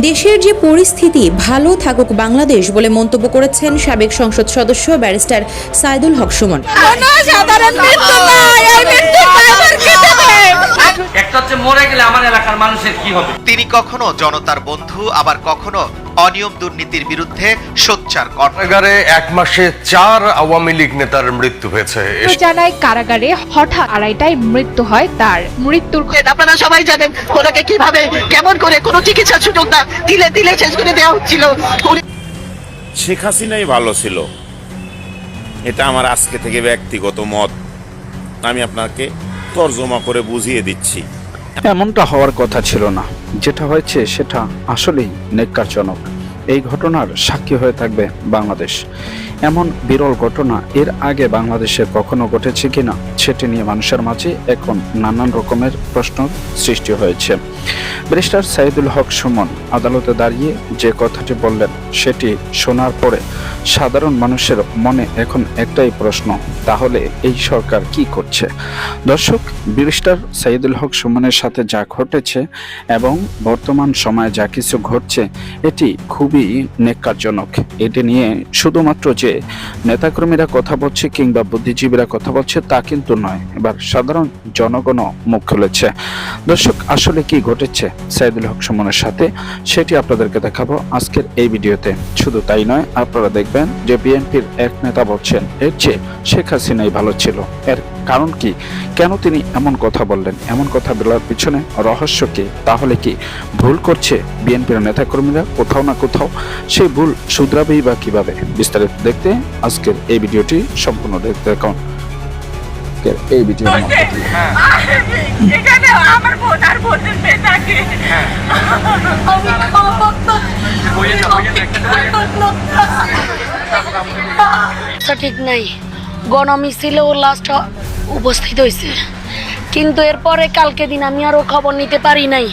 দেশের যে পরিস্থিতি, ভালো থাকুক বাংলাদেশ বলে মন্তব্য করেছেন সাবেক সংসদ সদস্য ব্যারিস্টার সাইদুল হক সুমন। একটা হচ্ছে মরে গেলে আমার এলাকার মানুষের কি হবে। তিনি কখনো জনতার বন্ধু, আবার কখনো অনিয়ম দুর্নীতির বিরুদ্ধে সোচ্চার কণ্ঠ। কারাগারে 1 মাসে 4 আওয়ামী লীগ নেতার মৃত্যু হয়েছে। জানায় কারাগারে হঠাৎ 2:30টায় মৃত্যু হয় তার। মৃত্যুর আপনারা সবাই জানেন ওনাকে কিভাবে কেমন করে কোনো চিকিৎসার সুযোগ না দিলে দিলে শেষ করে দেওয়া হচ্ছিল। শেখ হাসিনাই ভালো ছিল, এটা আমার আজকে থেকে ব্যক্তিগত মত। আমি আপনাকে তর্জমা করে বুঝিয়ে দিচ্ছি। এমনটা হওয়ার কথা ছিল না। যেটা হয়েছে সেটা আসলেই ন্যাক্কারজনক। এই ঘটনার সাক্ষী হয়ে থাকবে বাংলাদেশ। এমন বিরল ঘটনা এর আগে বাংলাদেশে কখনো ঘটেছে কিনা সেটি নিয়ে মানুষের মাঝে এখন নানান রকমের প্রশ্ন সৃষ্টি হয়েছে। ব্যারিস্টার সাইদুল হক সুমন আদালতে দাঁড়িয়ে যে কথাটি বললেন সেটি শোনার পরে সাধারণ মানুষের মনে এখন একটাই প্রশ্ন, তাহলে এই সরকার কি করছে? দর্শক, ব্যারিস্টার সাইদুল হক সুমনের সাথে যা ঘটেছে এবং বর্তমান সময়ে যা কিছু ঘটছে এটি খুবই ন্যাক্কারজনক। এটি নিয়ে শুধুমাত্র যে নেতাকর্মীরা কথা বলছে কিংবা বুদ্ধিজীবীরা কথা বলছে তা কিন্তু নয়, এবার সাধারণ জনগণও মুখ খুলেছে। দর্শক, আসলে কি ঘটেছে সাইদুল হক সুমনের সাথে সেটি আপনাদেরকে দেখাবো আজকের এই ভিডিওতে। শুধু তাই নয়, আপনারা দেখবেন যে বিএনপির এক নেতা বলছেন এর চেয়ে শেখ হাসিনাই ভালো ছিল। এর কারণ কি? কেন তিনি এমন কথা বললেন? এমন কথা বলার পিছনে রহস্য কি? তাহলে কি ভুল করছে বিএনপির নেতাকর্মীরা কোথাও না কোথাও? সেই ভুল শুধরাবেই বা কিভাবে? বিস্তারিত দেখতে আজকের এই ভিডিওটি সম্পূর্ণ দেখতে থাকুন। এই ভিডিও ঠিক নাই, গণমিছিলে ও লাস্ট উপস্থিত হয়েছে, কিন্তু এরপরে কালকে দিন আমি আরও খবর নিতে পারি নাই।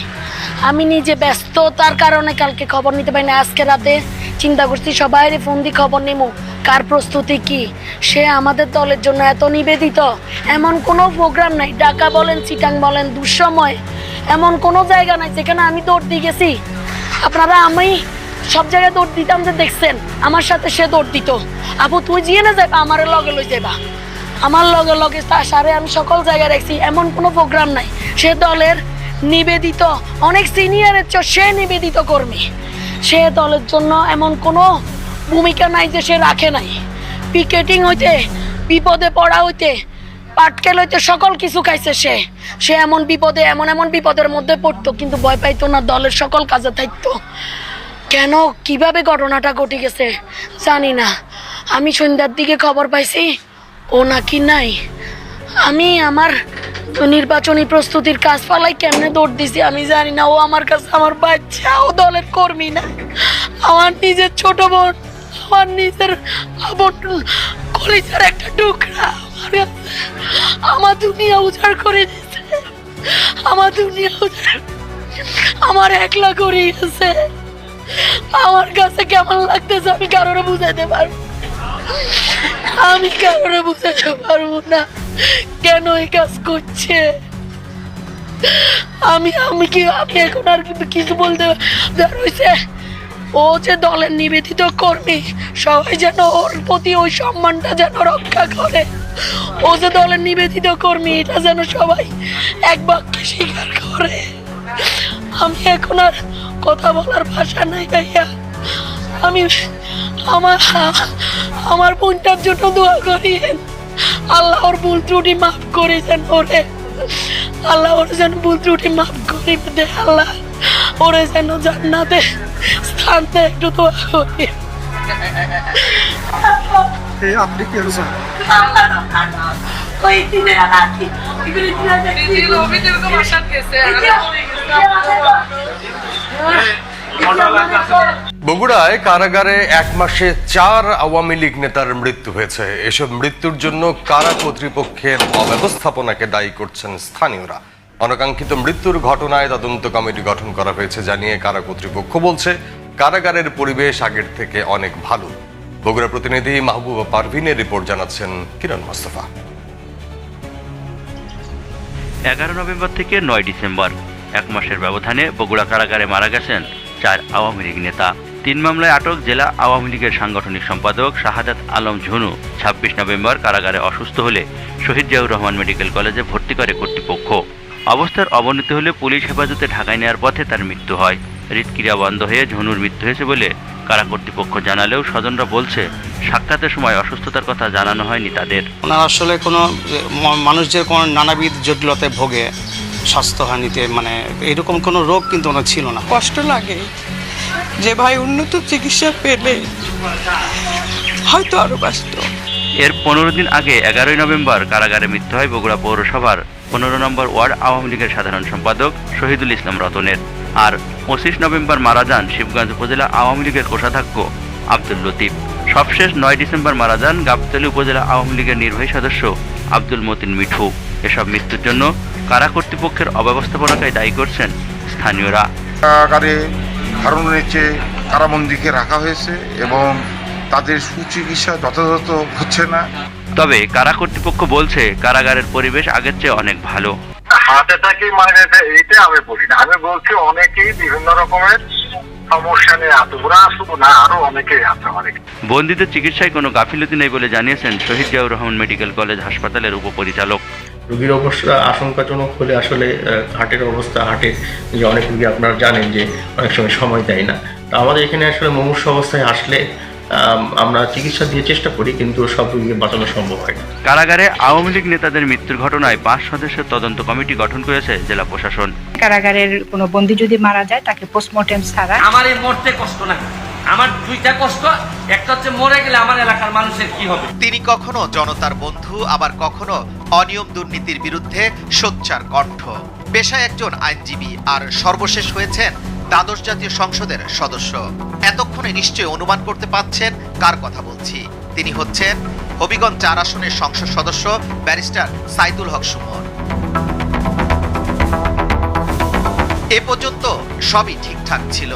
আমি নিজে ব্যস্ত, তার কারণে কালকে খবর নিতে পারি না। আজকে রাতে চিন্তা করছি সবাই ফোন দিয়ে খবর নেব কার প্রস্তুতি কি। সে আমাদের দলের জন্য এত নিবেদিত, এমন কোনো প্রোগ্রাম নাই, ঢাকা বলেন চিটাং বলেন দুঃসময় এমন কোনো জায়গা নাই যেখানে আমি দৌড় দিয়ে গেছি। আপনারা, আমি সব জায়গায় দৌড় দিতাম যে দেখছেন, আমার সাথে সে দৌড় দিত। আপু তুই জিয়ে না যাবা, আমার লগে লই যাবা, আমার লগে লগে তার সারে আমি সকল জায়গায় রাখছি। এমন কোনো প্রোগ্রাম নাই। সে দলের নিবেদিত, অনেক সিনিয়রের চেয়ে সে নিবেদিত কর্মী। সে দলের জন্য এমন কোনো ভূমিকা নাই যে সে রাখে নাই। পিকেটিং হইতে, বিপদে পড়া হইতে, পাটকেল হইতে সকল কিছু খাইছে সে। সে এমন বিপদে, এমন এমন বিপদের মধ্যে পড়তো কিন্তু ভয় পাইতো না, দলের সকল কাজে থাকতো। কেন কিভাবে ঘটনাটা ঘটে গেছে জানি না। আমি সন্ধ্যার দিকে খবর পাইছি ও নাকি নাই। আমি আমার নির্বাচনী প্রস্তুতির কাজ পালাই কেমনে দৌড় দিছি আমি জানি না। ও আমার কাছে আমার বাচ্চা, ও দলের কর্মী না, আমার নিজের ছোট বোন, আমার নিজের কলিজার একটা টুকরা। আমার দুনিয়া উজাড় করে দিচ্ছে, আমার দুনিয়া উজাড়, আমার একলা করে গেছে। আমার কাছে কেমন লাগতেছে আমি কারোর বুঝাইতে পারবো, আমি কারোর বুঝাতে পারবো না কেন এই কাজ করছে। আমি এখন আর কিছু বলতে হয়েছে। ও যে দলের নিবেদিত কর্মী, সবাই যেন ওর প্রতি ওই সম্মানটা যেন রক্ষা করে। ও যে দলের নিবেদিত কর্মী এটা যেন সবাই এক বাক্যে স্বীকার করে। আমি এখন আর কথা বলার ভাষা নাই ভাইয়া। আমি আমার বোনটার জন্য দোয়া করি, আল্লাহ ওর ভুল ত্রুটি মাফ করে দেন ওরে, আল্লাহ ওর যেন ভুল ত্রুটি মাফ করে দে, আল্লাহ ওরে যেন জান্নাতে স্থান দেয়, একটু দোয়া করি। আপনি কি বগুড়ায় কারাগারে 1 মাসে 4 আওয়ামী লীগ নেতার মৃত্যু হয়েছে। এসব মৃত্যুর জন্য কারা কর্তৃপক্ষের অব্যবস্থাপনাকে দায়ী করছেন স্থানীয়রা। অনাকাঙ্ক্ষিত মৃত্যুর ঘটনায় তদন্ত কমিটি গঠন করা হয়েছে জানিয়ে কারা কর্তৃপক্ষ বলছে কারাগারের পরিবেশ আগের থেকে অনেক ভালো। বগুড়া প্রতিনিধি মাহবুবা পারভিনের রিপোর্ট জানাচ্ছেন কিরণ মোস্তফা। 11 নভেম্বর থেকে 9 ডিসেম্বর 1 মাসের ব্যবধানে বগুড়া কারাগারে মারা গেছেন 4 আওয়ামী লীগ নেতা। 3 মামলায় আটক জেলা আওয়ামী লীগের সাংগঠনিক সম্পাদক শাহাদাত আলম ঝুনু 26 নভেম্বর কারাগারে অসুস্থ হলে শহীদ জিয়াউর রহমান মেডিকেল কলেজে ভর্তি করে কর্তৃপক্ষ। অবস্থার অবনতি হলে পুলিশ হেফাজতে ঢাকায় নেওয়ার পথে তার মৃত্যু হয়। হৃদক্রিয়া বন্ধ হয়ে ঝুনুর মৃত্যু হয়েছে বলে কারা কর্তৃপক্ষ জানালেও স্বজনরা বলছে সাক্ষাতের সময় অসুস্থতার কথা জানানো হয়নি তাদের। ওনার আসলে কোনো মানুষ যে কোনো নানাবিধ জটিলতায় ভোগে, স্বাস্থ্যহানিতে, মানে এরকম কোনো রোগ কিন্তু ওনার ছিল না। কষ্ট লাগে যে ভাই উন্নত চিকিৎসা পেলে হয়তো আরো বাঁচত। এর 15 দিন আগে 11 নভেম্বর কারাগারে মৃত্যু হয় বগুড়া পৌরসভার 15 নম্বর ওয়ার্ড আওয়ামী লীগের সাধারণ সম্পাদক শহীদুল ইসলাম রতনের। আর 25 নভেম্বর মারা যান শিবগঞ্জ উপজেলা আওয়ামী লীগের কোষাধ্যক্ষ আব্দুল লতিফ। সবশেষ 9 ডিসেম্বর মারা যান গাবতলী উপজেলা আওয়ামী লীগের নির্বাহী সদস্য আব্দুল মতিন মিঠু। এসব মৃত্যুর জন্য কারা কর্তৃপক্ষের অব্যবস্থাপনাকে দায়ী করছেন স্থানীয়রা। কারাগারে ধারণের নিচে কারাবন্দীকে রাখা হয়েছে এবং তাদের সুচিকিৎসা যথাযথ হচ্ছে না। তবে কারা কর্তৃপক্ষ বলছে কারাগারের পরিবেশ আগের চেয়ে অনেক ভালো। হার্ট অ্যাটাকই মানে এইটা আমি বলি না, আমি বলছি অনেকেই বিভিন্ন রকমের সমস্যা নিয়ে আছে, ওরা শুধু না আরো অনেকেই আছে। বন্দীদের চিকিৎসায় কোনো গাফিলতি নেই বলে জানিয়েছেন শহীদ জিয়াউর রহমান মেডিকেল কলেজ হাসপাতালের উপপরিচালক। রোগীর অবস্থা আশঙ্কাজনক হলে আসলে হার্টের অবস্থা, হার্টের যে অনেক রোগী আপনারা জানেন যে অনেক সময় দেয় না। তো আমাদের এখানে আসলে মুমূর্ষু অবস্থায় আসলে আমরা চিকিৎসা দিয়ে চেষ্টা করি, কিন্তু সব রোগীকে বাঁচানো সম্ভব হয় না। কারাগারে আওয়ামী লীগ নেতাদের মৃত্যুর ঘটনায় 5 সদস্যের তদন্ত কমিটি গঠন করেছে জেলা প্রশাসন। কারাগারের কোনো বন্দী যদি মারা যায় তাকে পোস্টমর্টেম ছাড়া। আমার এই মরতে কষ্ট না, আমার দুইটা কষ্ট। একটা হচ্ছে মরে গেলে আমার এলাকার মানুষের কি হবে। তিনি কখনো জনতার বন্ধু, আবার কখনো অনিয়ম দুর্নীতির বিরুদ্ধে সোচ্চার কণ্ঠ। পেশায় একজন আইনজীবী, আর সর্বশেষ হয়েছেন দ্বাদশ জাতীয় সংসদের সদস্য। এতক্ষণে নিশ্চয়ই অনুমান করতে পারছেন কার কথা বলছি। তিনি হচ্ছেন হবিগঞ্জ 4 আসনের সংসদ সদস্য ব্যারিস্টার সাইদুল হক সুমন। এ পর্যন্ত সবই ঠিকঠাক ছিল,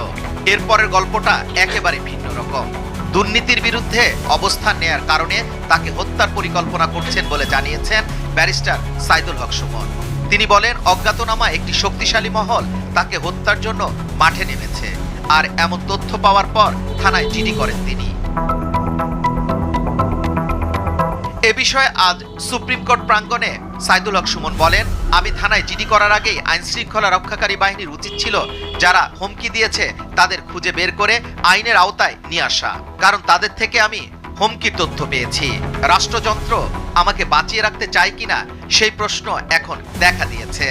এরপরের গল্পটা একেবারে ভিন্ন রকম। দুর্নীতির বিরুদ্ধে অবস্থান নেয়ার কারণে তাকে হত্যার পরিকল্পনা করছেন বলে জানিয়েছেন ব্যারিস্টার সাইদুল হক সুমন। তিনি বলেন, অজ্ঞাতনামা একটি শক্তিশালী মহল তাকে হত্যার জন্য মাঠে নেমেছে, আর এমন তথ্য পাওয়ার পর থানায় জিডি করেন তিনি। এ বিষয়ে আজ সুপ্রিম কোর্ট প্রাঙ্গণে সাইদুল হক সুমন বলেন, আমি থানায় জিডি করার আগেই আইন শৃঙ্খলা রক্ষাকারী বাহিনীর উচিত ছিল যারা হুমকি দিয়েছে তাদের খুঁজে বের করে আইনের আওতায় নিয়ে আসা, কারণ তাদের থেকে আমি হুমকির তথ্য পেয়েছি। রাষ্ট্রযন্ত্র আমাকে বাঁচিয়ে রাখতে চায় কিনা সেই প্রশ্ন এখন দেখা দিয়েছে।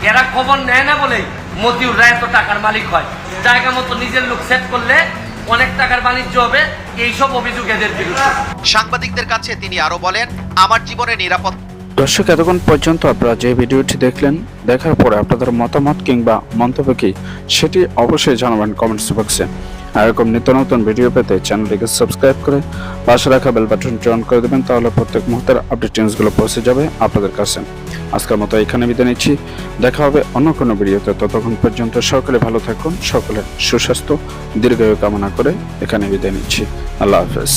এরা খবর নেয় না বলেই মতিউর রায় তো টাকার মালিক হয়। জায়গা মতো নিজের লোক সেট করলে অনেক টাকার বাণিজ্য হবে। এইসব অভিযোগ এদের বিরুদ্ধে। সাংবাদিকদের কাছে তিনি আরো বলেন, আমার জীবনে নিরাপদ। দর্শক, এতক্ষণ পর্যন্ত আপনারা যে ভিডিওটি দেখলেন, দেখার পরে আপনাদের মতামত কিংবা মন্তব্য কি সেটি অবশ্যই জানাবেন কমেন্টস বক্সে। আর এরকম নিত্য নতুন ভিডিও পেতে চ্যানেলটিকে সাবস্ক্রাইব করে পাশে রাখা বেল বাটনটি অন করে দেবেন, তাহলে প্রত্যেক মুহূর্তের আপডেট নিউজগুলো পৌঁছে যাবে আপনাদের কাছে। আজকের মতো এখানে বিদায় নিচ্ছি, দেখা হবে অন্য কোনো ভিডিওতে। ততক্ষণ পর্যন্ত সকলে ভালো থাকুন, সকলের সুস্বাস্থ্য দীর্ঘায়ু কামনা করে এখানে বিদায় নিচ্ছি। আল্লাহ হাফেজ।